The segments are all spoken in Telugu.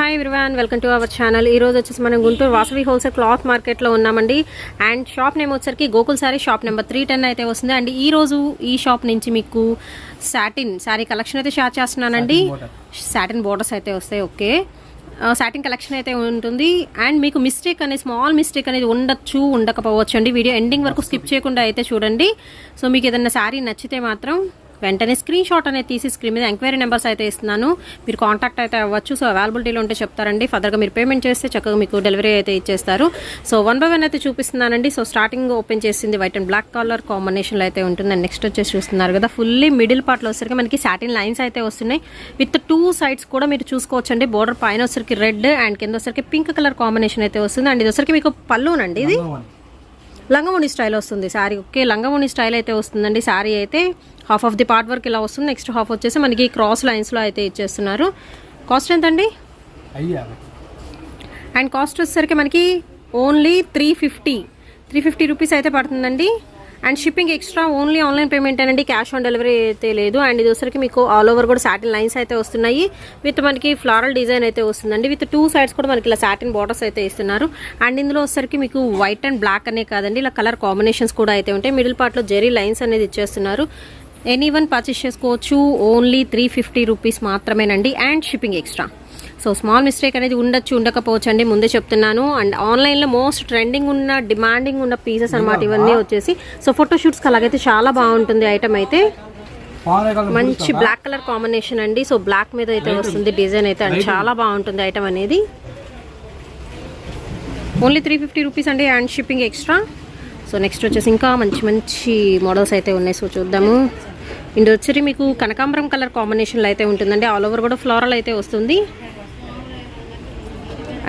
Hi everyone, welcome to our channel. ఈ రోజు వచ్చేసి మనం గుంటూరు వాసవి హోల్సేల్ క్లాత్ మార్కెట్లో ఉన్నామండి. అండ్ షాప్ నేమ్ వచ్చేసరికి గోకుల్ సారీ, షాప్ నెంబర్ 310 అయితే వస్తుంది. అండ్ ఈ రోజు ఈ షాప్ నుంచి మీకు సాటిన్ సారీ కలెక్షన్ అయితే షేర్ చేస్తున్నానండి. సాటిన్ బోర్డర్స్ అయితే వస్తాయి. ఓకే, సాటిన్ కలెక్షన్ అయితే ఉంటుంది. అండ్ మీకు మిస్టేక్ అనేది స్మాల్ మిస్టేక్ అనేది ఉండొచ్చు, ఉండకపోవచ్చు అండి. వీడియో ఎండింగ్ వరకు స్కిప్ చేయకుండా అయితే చూడండి. సో మీకు ఏదైనా శారీ నచ్చితే మాత్రం వెంటనే స్క్రీన్ షాట్ అనేది తీసి స్క్రీన్ మీద ఎంక్వైరీ నెంబర్స్ అయితే ఇస్తున్నాను, మీరు కాంటాక్ట్ అయితే అవ్వచ్చు. సో అవైలబిలిటీలో ఉంటే చెప్తారండి. ఫర్దర్గా మీరు పేమెంట్ చేస్తే చక్కగా మీకు డెలివరీ అయితే ఇచ్చేస్తారు. సో 1 by 1 అయితే చూపిస్తున్నానండి. సో స్టార్టింగ్ ఓపెన్ చేసింది వైట్ అండ్ బ్లాక్ కలర్ కాంబినేషన్లో అయితే ఉంటుంది. అండ్ నెక్స్ట్ వచ్చేసి చూస్తున్నారు కదా, ఫుల్లీ మిడిల్ పార్ట్లో వచ్చరికి మనకి సాటిన్ లైన్స్ అయితే వస్తున్నాయి. విత్ 2 సైడ్స్ కూడా మీరు చూసుకోవచ్చండి. బోర్డర్ పైన వచ్చరికి రెడ్ అండ్ కింద వచ్చరికి పింక్ కలర్ కాంబినేషన్ అయితే వస్తుంది. అండ్ ఇది వచ్చరికి మీకు పళ్ళునండి, ఇది లంగముని స్టైల్ వస్తుంది సారీ. ఓకే, లంగముని స్టైల్ అయితే వస్తుందండి. సారీ అయితే half of the part work ఇలా వస్తుంది. నెక్స్ట్ హాఫ్ వచ్చేసి మనకి క్రాస్ లైన్స్లో అయితే ఇచ్చేస్తున్నారు. కాస్ట్ ఎంత అండి? అండ్ కాస్ట్ వచ్చేసరికి మనకి ఓన్లీ 350 రూపీస్ అయితే పడుతుందండి. And shipping extra, only online payment అండి, క్యాష్ ఆన్ డెలివరీ అయితే లేదు. అండ్ ఇది వచ్చరికి మీకు ఆల్ ఓవర్ కూడా సాటిన్ లైన్స్ అయితే వస్తున్నాయి. విత్ మనకి ఫ్లారల్ డిజైన్ అయితే వస్తుందండి. విత్ 2 సైడ్స్ కూడా మనకి ఇలా సాటిన్ బార్డర్స్ అయితే ఇస్తున్నారు. అండ్ ఇందులో వచ్చరికి మీకు వైట్ అండ్ బ్లాక్ అనే కాదండి, ఇలా కలర్ కాంబినేషన్స్ కూడా అయితే ఉంటాయి. మిడిల్ పార్ట్లో జెరీ లైన్స్ అనేది ఇచ్చేస్తున్నారు. ఎనీవన్ పర్చేస్ చేసుకోవచ్చు. ఓన్లీ 350 రూపీస్ మాత్రమేనండి. And shipping extra. So small mistake అనేది ఉండొచ్చు, ఉండకపోవచ్చు అండి, ముందే చెప్తున్నాను. అండ్ ఆన్లైన్లో మోస్ట్ ట్రెండింగ్ ఉన్న డిమాండింగ్ ఉన్న పీసెస్ అనమాట ఇవన్నీ వచ్చేసి. సో ఫోటోషూట్స్కి అలాగైతే చాలా బాగుంటుంది ఐటమ్ అయితే. మంచి బ్లాక్ కలర్ కాంబినేషన్ అండి. సో బ్లాక్ మీద అయితే వస్తుంది డిజైన్ అయితే. అండ్ చాలా బాగుంటుంది ఐటమ్ అనేది. ఓన్లీ 350 రూపీస్ అండి. And shipping extra. So next వచ్చేసి ఇంకా మంచి మంచి మోడల్స్ అయితే ఉన్నాయి. సో చూద్దాము. ఇందులో వచ్చి మీకు కనకాంబరం కలర్ కాంబినేషన్లో అయితే ఉంటుందండి. ఆల్ ఓవర్ కూడా ఫ్లోరల్ అయితే వస్తుంది.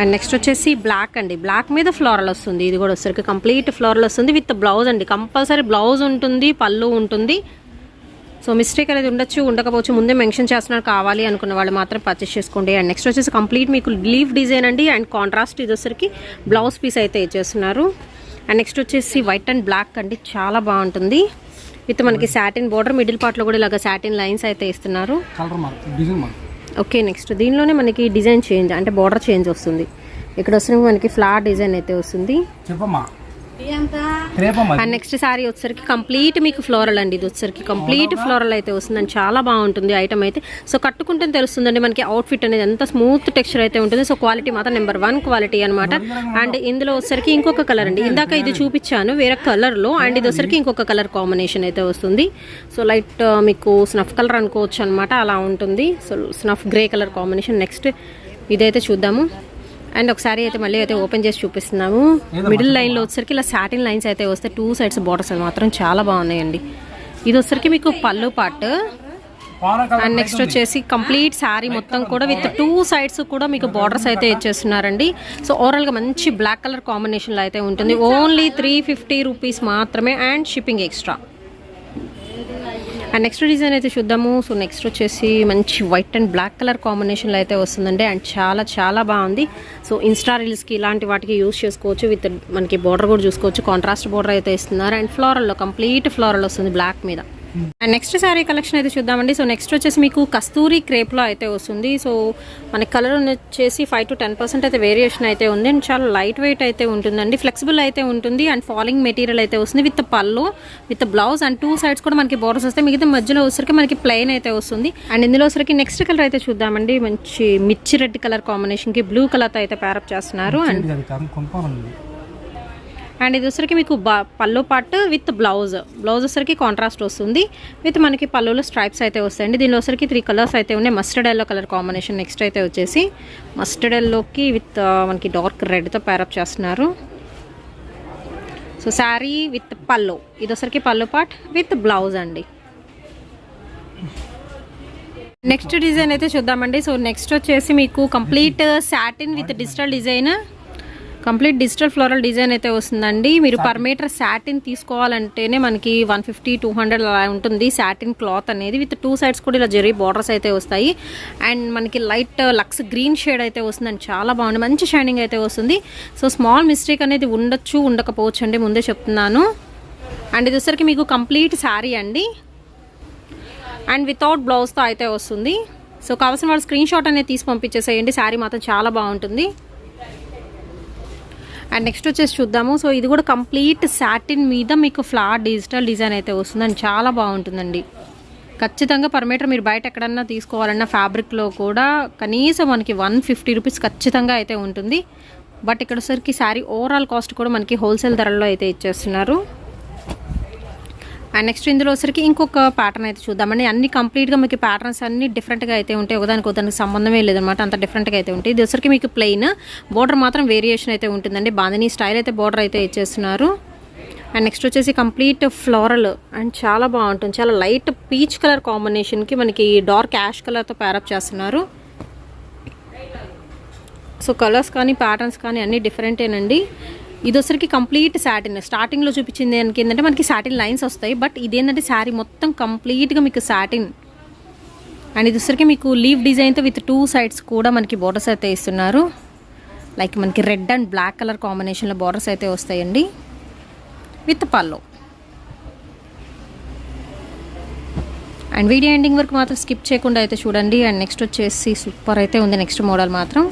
అండ్ నెక్స్ట్ వచ్చేసి బ్లాక్ అండి, బ్లాక్ మీద ఫ్లోరల్ వస్తుంది. ఇది కూడా వచ్చరికి కంప్లీట్ ఫ్లోరల్ వస్తుంది విత్ బ్లౌజ్ అండి. కంపల్సరీ బ్లౌజ్ ఉంటుంది, పళ్ళు ఉంటుంది. సో మిస్టేక్ అనేది ఉండొచ్చు, ఉండకపోవచ్చు, ముందే మెన్షన్ చేస్తున్నారు. కావాలి అనుకున్న వాళ్ళు మాత్రం పర్చేస్ చేసుకోండి. అండ్ నెక్స్ట్ వచ్చేసి కంప్లీట్ మీకు లీఫ్ డిజైన్ అండి. అండ్ కాంట్రాస్ట్ ఇది వచ్చరికి బ్లౌజ్ పీస్ అయితే ఇచ్చేస్తున్నారు. అండ్ నెక్స్ట్ వచ్చేసి వైట్ అండ్ బ్లాక్ అండి, చాలా బాగుంటుంది. విత్ మనకి సాటిన్ బోర్డర్, మిడిల్ పార్ట్లో కూడా ఇలాగ సాటిన్ లైన్స్ అయితే ఇస్తున్నారు. ఓకే, నెక్స్ట్ దీనిలోనే మనకి డిజైన్ చేంజ్ అంటే బోర్డర్ చేంజ్ వస్తుంది. ఇక్కడ వస్తున్న మనకి ఫ్లవర్ డిజైన్ అయితే వస్తుంది. అండ్ నెక్స్ట్ సారీ వచ్చరికి కంప్లీట్ మీకు ఫ్లోరల్ అండి. ఇది వచ్చరికి కంప్లీట్ ఫ్లోరల్ అయితే వస్తుందండి. చాలా బాగుంటుంది ఐటమ్ అయితే. సో కట్టుకుంటే తెలుస్తుందండి మనకి అవుట్ఫిట్ అనేది ఎంత స్మూత్ టెక్స్చర్ అయితే ఉంటుంది. సో క్వాలిటీ మాత్రం నెంబర్ 1 క్వాలిటీ అనమాట. అండ్ ఇందులో వచ్చరికి ఇంకొక కలర్ అండి, ఇందాక ఇది చూపించాను వేరే కలర్లో. అండ్ ఇది వచ్చరికి ఇంకొక కలర్ కాంబినేషన్ అయితే వస్తుంది. సో లైట్ మీకు స్నఫ్ కలర్ అనుకోవచ్చు అనమాట, అలా ఉంటుంది. So snuff grey colour combination. Next ఇదైతే చూద్దాము. అండ్ ఒకసారి అయితే మళ్ళీ అయితే ఓపెన్ చేసి చూపిస్తున్నాము. మిడిల్ లైన్లో వచ్చరికి ఇలా సాటిన్ లైన్స్ అయితే వస్తే 2 సైడ్స్ బార్డర్స్ మాత్రం చాలా బాగున్నాయండి. ఇది వచ్చరికి మీకు పళ్ళు పార్ట్. అండ్ నెక్స్ట్ వచ్చేసి కంప్లీట్ శారీ మొత్తం కూడా విత్ 2 సైడ్స్ కూడా మీకు బార్డర్స్ అయితే ఇచ్చేస్తున్నారండి. సో ఓవరాల్గా మంచి బ్లాక్ కలర్ కాంబినేషన్లో అయితే ఉంటుంది. ఓన్లీ 350 రూపీస్ మాత్రమే. And shipping extra. And next design అయితే చూద్దాము. సో నెక్స్ట్ వచ్చేసి మంచి వైట్ అండ్ బ్లాక్ కలర్ కాంబినేషన్లో అయితే వస్తుందండి. అండ్ చాలా చాలా బాగుంది. సో ఇన్స్టా రీల్స్కి ఇలాంటి వాటికి యూస్ చేసుకోవచ్చు. విత్ మనకి బోర్డర్ కూడా చూసుకోవచ్చు, కాంట్రాస్ట్ బోర్డర్ అయితే ఇస్తున్నారు. అండ్ ఫ్లోరల్లో కంప్లీట్ ఫ్లోరల్ వస్తుంది బ్లాక్ మీద. అండ్ నెక్స్ట్ శారీ కలెక్షన్ అయితే చూద్దామండి. సో నెక్స్ట్ వచ్చేసి మీకు కస్తూరి క్రేప్లో అయితే వస్తుంది. సో మనకి కలర్ వచ్చేసి 5 to 10% అయితే వేరియేషన్ అయితే ఉంది. అండ్ చాలా లైట్ వెయిట్ అయితే ఉంటుందండి, ఫ్లెక్సిబుల్ అయితే ఉంటుంది. అండ్ ఫాలింగ్ మెటీరియల్ అయితే వస్తుంది విత్ పళ్ళు, విత్ బ్లౌజ్. అండ్ 2 సైడ్స్ కూడా మనకి బోర్డర్స్ వస్తాయి. మిగతా మధ్యలో వచ్చరికి మనకి ప్లెయిన్ అయితే వస్తుంది. అండ్ ఇందులో వచ్చరికి నెక్స్ట్ కలర్ అయితే చూద్దామండి. మంచి మిర్చి రెడ్ కలర్ కాంబినేషన్కి బ్లూ కలర్తో అయితే ప్యారప్ చేస్తున్నారు. అండ్ ఇది వచ్చరికి మీకు పళ్ళు పార్ట్ విత్ బ్లౌజ్ వచ్చరికి కాంట్రాస్ట్ వస్తుంది. విత్ మనకి పళ్ళులో స్ట్రైప్స్ అయితే వస్తాయండి. దీనిలో వచ్చరికి 3 కలర్స్ అయితే ఉన్నాయి. Mustard yellow colour combination. Next అయితే వచ్చేసి మస్టర్డ్ ఎల్లోకి విత్ మనకి డార్క్ రెడ్తో ప్యారప్ చేస్తున్నారు. సో శారీ విత్ పళ్ళు, ఇది వచ్చరికి పళ్ళు పార్ట్ విత్ బ్లౌజ్ అండి. నెక్స్ట్ డిజైన్ అయితే చూద్దామండి. సో నెక్స్ట్ వచ్చేసి మీకు complete satin with digital design, complete digital floral design అయితే వస్తుందండి. మీరు పర్ మీటర్ సాటిన్ తీసుకోవాలంటేనే మనకి 150-200 అలా ఉంటుంది సాటిన్ క్లాత్ అనేది. విత్ 2 సైడ్స్ కూడా ఇలా జెరీ బార్డర్స్ అయితే వస్తాయి. అండ్ మనకి లైట్ లక్స్ గ్రీన్ షేడ్ అయితే వస్తుందండి. చాలా బాగుంది, మంచి షైనింగ్ అయితే వస్తుంది. సో స్మాల్ మిస్టేక్ అనేది ఉండొచ్చు, ఉండకపోవచ్చు అండి, ముందే చెప్తున్నాను. అండ్ ఇది వచ్చరికి మీకు కంప్లీట్ శారీ అండి. అండ్ వితౌట్ బ్లౌజ్తో అయితే వస్తుంది. సో కావాల్సిన వాళ్ళు స్క్రీన్ షాట్ అనేది తీసి పంపించేసేయండి. శారీ మాత్రం చాలా బాగుంటుంది. అండ్ నెక్స్ట్ వచ్చేసి చూద్దాము. సో ఇది కూడా కంప్లీట్ సాటిన్ మీద మీకు ఫ్లవర్ డిజిటల్ డిజైన్ అయితే వస్తుందండి. చాలా బాగుంటుందండి. ఖచ్చితంగా పర్ మీటర్ మీరు బయట ఎక్కడన్నా తీసుకోవాలన్నా ఫ్యాబ్రిక్లో కూడా కనీసం మనకి 150 రూపీస్ ఖచ్చితంగా అయితే ఉంటుంది. బట్ ఇక్కడ వచ్చేసరికి శారీ ఓవరాల్ కాస్ట్ కూడా మనకి హోల్సేల్ ధరల్లో అయితే ఇచ్చేస్తున్నారు. అండ్ నెక్స్ట్ ఇందులో వచ్చరికి ఇంకొక ప్యాటర్న్ అయితే చూద్దామండి. అన్ని కంప్లీట్గా మీకు ప్యాటర్న్స్ అన్ని డిఫరెంట్గా అయితే ఉంటాయి. ఒకదానికి సంబంధమే లేదనమాట, అంత డిఫరెంట్గా అయితే ఉంటాయి. ఇది వచ్చరికి మీకు ప్లెయిన్, బోర్డర్ మాత్రం వేరియేషన్ అయితే ఉంటుందండి. బాందినీ స్టైల్ అయితే బోర్డర్ అయితే ఇచ్చేస్తున్నారు. అండ్ నెక్స్ట్ వచ్చేసి కంప్లీట్ ఫ్లోరల్ అండ్ చాలా బాగుంటుంది. చాలా లైట్ పీచ్ కలర్ కాంబినేషన్కి మనకి డార్క్ యాష్ కలర్తో ప్యారప్ చేస్తున్నారు. సో కలర్స్ కానీ ప్యాటర్న్స్ కానీ అన్నీ డిఫరెంటేనండి. ఇది వచ్చరికి కంప్లీట్ సాటిన్. స్టార్టింగ్లో చూపించింది ఏంటంటే మనకి సాటిన్ లైన్స్ వస్తాయి. బట్ ఇదేంటంటే శారీ మొత్తం కంప్లీట్గా మీకు సాటిన్. అండ్ ఇది వచ్చరికి మీకు లీవ్ డిజైన్తో విత్ 2 సైడ్స్ కూడా మనకి బోర్డర్స్ అయితే ఇస్తున్నారు. లైక్ మనకి రెడ్ అండ్ బ్లాక్ కలర్ కాంబినేషన్లో బోర్డర్స్ అయితే వస్తాయండి with pallu. And video ending వరకు మాత్రం స్కిప్ చేయకుండా అయితే చూడండి. అండ్ నెక్స్ట్ వచ్చేసి సూపర్ అయితే ఉంది నెక్స్ట్ మోడల్ మాత్రం.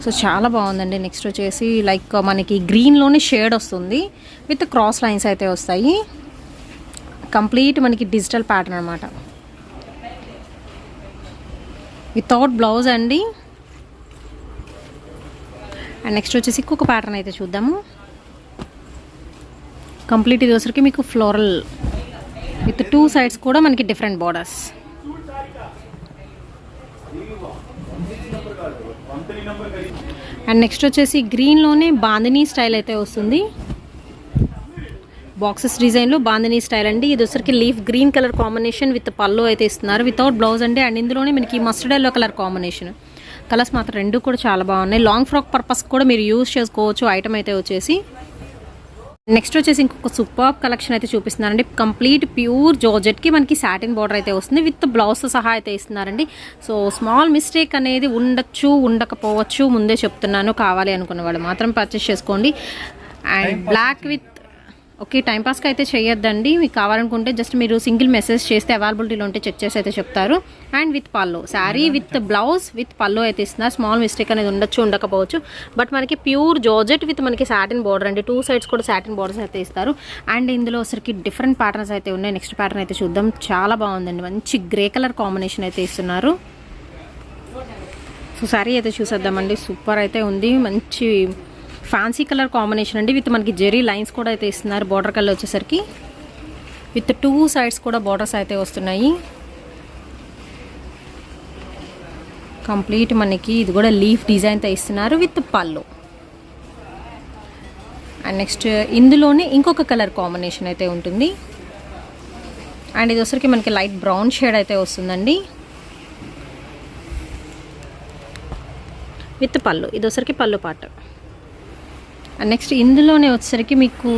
సో చాలా బాగుందండి. నెక్స్ట్ వచ్చేసి లైక్ మనకి గ్రీన్లోనే షేడ్ వస్తుంది విత్ క్రాస్ లైన్స్ అయితే వస్తాయి. కంప్లీట్ మనకి డిజిటల్ ప్యాటర్న్ అనమాట, వితౌట్ బ్లౌజ్ అండి. అండ్ నెక్స్ట్ వచ్చేసి ఇంకొక ప్యాటర్న్ అయితే చూద్దాము. కంప్లీట్ ఇది వచ్చరికి మీకు ఫ్లోరల్ విత్ 2 సైడ్స్ కూడా మనకి డిఫరెంట్ బోర్డర్స్. అండ్ నెక్స్ట్ వచ్చేసి గ్రీన్లోనే బాందినీ స్టైల్ అయితే వస్తుంది. బాక్సెస్ డిజైన్లో బాందినీ స్టైల్ అండి. ఇది వచ్చరికి leaf green colour combination with pallu అయితే ఇస్తున్నారు వితౌట్ బ్లౌజ్ అండి. అండ్ ఇందులోనే మనకి mustard yellow colour combination. Colours మాత్రం రెండు కూడా చాలా బాగున్నాయి. లాంగ్ ఫ్రాక్ పర్పస్ కూడా మీరు యూజ్ చేసుకోవచ్చు ఐటమ్ అయితే వచ్చేసి. నెక్స్ట్ వచ్చేసి ఇంకొక సూపర్ కలెక్షన్ అయితే చూపిస్తున్నారండి. కంప్లీట్ ప్యూర్ జార్జెట్కి మనకి సాటిన్ బార్డర్ అయితే వస్తుంది విత్ బ్లౌజ్ సహా అయితే ఇస్తున్నారండి. సో స్మాల్ మిస్టేక్ అనేది ఉండొచ్చు, ఉండకపోవచ్చు, ముందే చెప్తున్నాను. కావాలి అనుకున్న వాళ్ళు మాత్రం పర్చేస్ చేసుకోండి. అండ్ బ్లాక్ విత్ ఓకే టైంపాస్కి అయితే చేయొద్దండి. మీకు కావాలనుకుంటే జస్ట్ మీరు సింగిల్ మెసేజ్ చేస్తే అవైలబిలిటీలో ఉంటే చెక్ చేసి అయితే చెప్తారు. And with pallu sari with blouse with pallu అయితే ఇస్తున్నారు. స్మాల్ మిస్టేక్ అనేది ఉండొచ్చు, ఉండకపోవచ్చు. బట్ మనకి ప్యూర్ జార్జెట్ విత్ మనకి సాటిన్ బార్డర్ అండి. 2 సైడ్స్ కూడా సాటిన్ బార్డర్స్ అయితే ఇస్తారు. అండ్ ఇందులో వచ్చరికి డిఫరెంట్ ప్యాటర్న్స్ అయితే ఉన్నాయి. నెక్స్ట్ ప్యాటర్న్ అయితే చూద్దాం. చాలా బాగుందండి. మంచి గ్రే కలర్ కాంబినేషన్ అయితే ఇస్తున్నారు. సో శారీ అయితే చూసేద్దామండి. సూపర్ అయితే ఉంది. మంచి ఫ్యాన్సీ కలర్ కాంబినేషన్ అండి విత్ మనకి జెరీ లైన్స్ కూడా అయితే ఇస్తున్నారు. బార్డర్ కలర్ వచ్చేసరికి విత్ 2 సైడ్స్ కూడా బార్డర్స్ అయితే వస్తున్నాయి. కంప్లీట్ మనకి ఇది కూడా లీఫ్ డిజైన్తో ఇస్తున్నారు విత్ పల్లో. అండ్ నెక్స్ట్ ఇందులోనే ఇంకొక కలర్ కాంబినేషన్ అయితే ఉంటుంది. అండ్ ఇది వచ్చరికి మనకి లైట్ బ్రౌన్ షేడ్ అయితే వస్తుందండి విత్ పళ్ళు. ఇది వచ్చరికి పళ్ళు పాట. అండ్ నెక్స్ట్ ఇందులోనే వచ్చేసరికి మీకు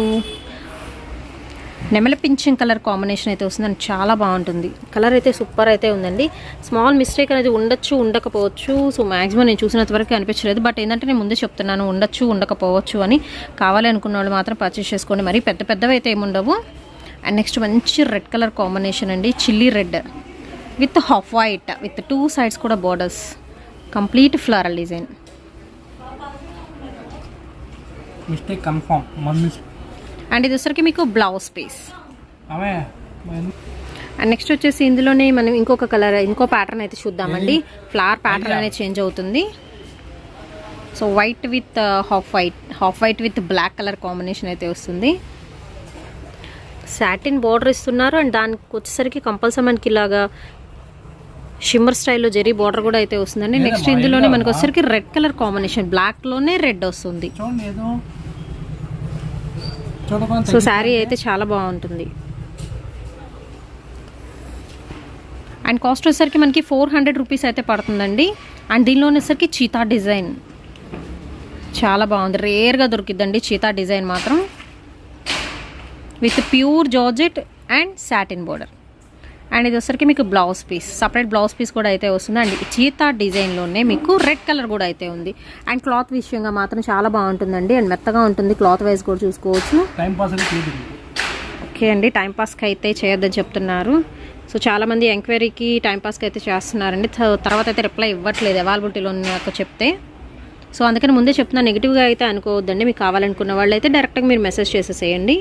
నెమల పింఛన్ కలర్ కాంబినేషన్ అయితే వస్తుంది. అండ్ చాలా బాగుంటుంది. కలర్ అయితే సూపర్ అయితే ఉందండి. స్మాల్ మిస్టేక్ అనేది ఉండొచ్చు, ఉండకపోవచ్చు. సో మ్యాక్సిమం నేను చూసినంత వరకు అనిపించలేదు. బట్ ఏంటంటే నేను ముందే చెప్తున్నాను ఉండొచ్చు, ఉండకపోవచ్చు అని. కావాలి అనుకున్న వాళ్ళు మాత్రం పర్చేస్ చేసుకోండి. మరి పెద్ద పెద్దవి అయితే ఏముండవు. అండ్ నెక్స్ట్ మంచి రెడ్ కలర్ కాంబినేషన్ అండి. Chilli red with half white with 2 sides కూడా borders. Complete floral design. Mistake confirm mummy. అండ్ ఇది వచ్చరికి మీకు బ్లౌజ్ పీస్. అండ్ నెక్స్ట్ వచ్చేసి ఇందులోనే మనం ఇంకొక కలర్ ఇంకో ప్యాటర్న్ అయితే చూద్దామండి. ఫ్లవర్ ప్యాటర్న్ అనేది చేంజ్ అవుతుంది. So white with half white with black colour combination అయితే వస్తుంది. సాటిన్ బార్డర్ ఇస్తున్నారు. అండ్ దానికి వచ్చేసరికి కంపల్సరీ మనకి ఇలాగా షిమ్మర్ స్టైల్లో జెరీ బార్డర్ కూడా అయితే వస్తుందండి. నెక్స్ట్ ఇందులోనే మనకు వచ్చేసరికి రెడ్ కలర్ కాంబినేషన్, బ్లాక్లోనే రెడ్ వస్తుంది. సో శారీ అయితే చాలా బాగుంటుంది. అండ్ కాస్ట్ వచ్చేసరికి మనకి 400 రూపీస్ అయితే పడుతుందండి. అండ్ దీనిలో వచ్చేసరికి చీతా డిజైన్ చాలా బాగుంది. రేర్గా దొరికిద్దండి చీతా డిజైన్ మాత్రం with pure georgette and satin border. And ఇది వచ్చరికి మీకు blouse piece, separate blouse piece కూడా అయితే వస్తుంది. అండ్ చీతా డిజైన్లోనే మీకు రెడ్ కలర్ కూడా అయితే ఉంది. అండ్ క్లాత్ విషయంగా మాత్రం చాలా బాగుంటుందండి. అండ్ మెత్తగా ఉంటుంది. క్లాత్ వైజ్ కూడా చూసుకోవచ్చు. ఓకే అండి, టైంపాస్కి అయితే చేయొద్దని చెప్తున్నారు. సో చాలామంది ఎంక్వైరీకి టైంపాస్కి అయితే చేస్తున్నారండి. తర్వాత అయితే రిప్లై ఇవ్వట్లేదు అవైలబిలిటీలో ఉన్నాక చెప్తే. సో అందుకని ముందే చెప్తున్నా, నెగిటివ్గా అయితే అనుకోవద్దండి. మీకు కావాలనుకున్న వాళ్ళు అయితే డైరెక్ట్గా మీరు మెసేజ్ చేసేసేయండి.